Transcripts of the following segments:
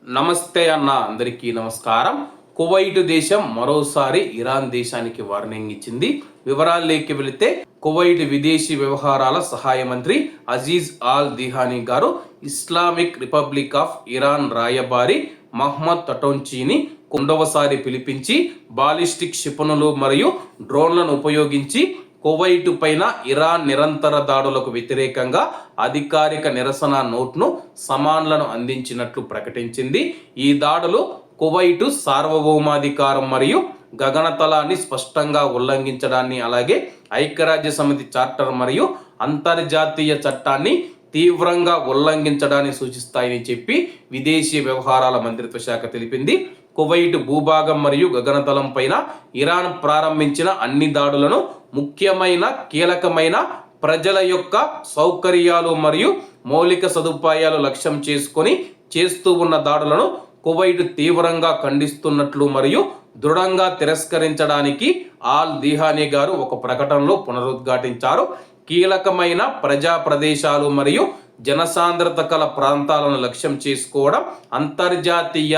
నమస్తే అన్న, అందరికీ నమస్కారం. కువైట్ దేశం మరోసారి ఇరాన్ దేశానికి వార్నింగ్ ఇచ్చింది. వివరాల్లోకి వెళితే, కువైట్ విదేశీ వ్యవహారాల సహాయ మంత్రి అజీజ్ ఆల్ దిహానీ గారు ఇస్లామిక్ రిపబ్లిక్ ఆఫ్ ఇరాన్ రాయబారి మహ్మద్ తటోన్చీని రెండవసారి పిలిపించి బాలిస్టిక్ క్షిపణులు మరియు డ్రోన్లను ఉపయోగించి కువైట్ పైన ఇరాన్ నిరంతర దాడులకు వ్యతిరేకంగా అధికారిక నిరసన నోట్ను సమాన్లను అందించినట్లు ప్రకటించింది. ఈ దాడులు కువైటు సార్వభౌమాధికారం మరియు గగనతలాన్ని స్పష్టంగా ఉల్లంఘించడాన్ని, అలాగే ఐక్యరాజ్య సమితి చార్టర్ మరియు అంతర్జాతీయ చట్టాన్ని తీవ్రంగా ఉల్లంఘించడాన్ని సూచిస్తాయని చెప్పి విదేశీ వ్యవహారాల మంత్రిత్వ శాఖ తెలిపింది. కువైట్ భూభాగం మరియు గగనతలం పైన ఇరాన్ ప్రారంభించిన అన్ని దాడులను ముఖ్యమైన కీలకమైన ప్రజల యొక్క సౌకర్యాలు మరియు మౌలిక సదుపాయాలు లక్ష్యం చేసుకొని చేస్తూ ఉన్న దాడులను కువైట్ తీవ్రంగా ఖండిస్తున్నట్లు మరియు దృఢంగా తిరస్కరించడానికి ఆల్ దిహానీ గారు ఒక ప్రకటనలో పునరుద్ఘాటించారు. కీలకమైన ప్రజా ప్రదేశాలు మరియు జనసాంద్రత కల ప్రాంతాలను లక్ష్యం చేసుకోవడం అంతర్జాతీయ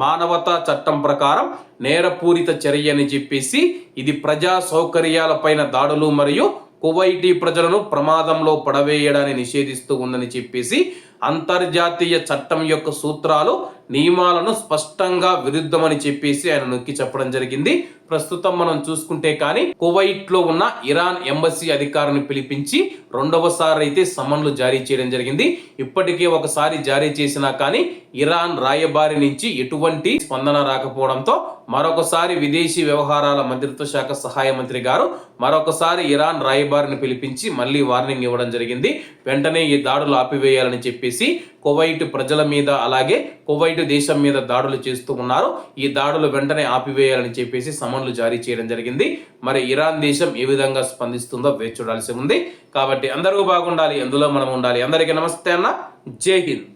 మానవతా చట్టం ప్రకారం నేరపూరిత చర్య అని చెప్పేసి, ఇది ప్రజా సౌకర్యాలపైన దాడులు మరియు కువైటీ ప్రజలను ప్రమాదంలో పడవేయడాన్ని నిషేధిస్తూ ఉందని చెప్పేసి, అంతర్జాతీయ చట్టం యొక్క సూత్రాలు నియమాలను స్పష్టంగా విరుద్ధమని చెప్పేసి ఆయన నొక్కి చెప్పడం జరిగింది. ప్రస్తుతం మనం చూసుకుంటే కానీ కువైట్ లో ఉన్న ఇరాన్ ఎంబసీ అధికారిని పిలిపించి రెండవసారి అయితే సమన్లు జారీ చేయడం జరిగింది. ఇప్పటికే ఒకసారి జారీ చేసినా కానీ ఇరాన్ రాయబారి నుంచి ఎటువంటి స్పందన రాకపోవడంతో మరొకసారి విదేశీ వ్యవహారాల మంత్రిత్వ శాఖ సహాయ మంత్రి గారు మరొకసారి ఇరాన్ రాయబారిని పిలిపించి మళ్ళీ వార్నింగ్ ఇవ్వడం జరిగింది. వెంటనే ఈ దాడులు ఆపివేయాలని చెప్పేసి కువైట్ ప్రజల మీద, అలాగే కువైట్ దేశం మీద దాడులు చేస్తూ ఉన్నారు. ఈ దాడులు వెంటనే ఆపివేయాలని చెప్పేసి సమన్లు జారీ చేయడం జరిగింది. మరి ఇరాన్ దేశం ఏ విధంగా స్పందిస్తుందో వేచి చూడాల్సి ఉంది. కాబట్టి అందరూ బాగుండాలి, అందులో మనం ఉండాలి. అందరికీ నమస్తే అన్న, జై హింద్.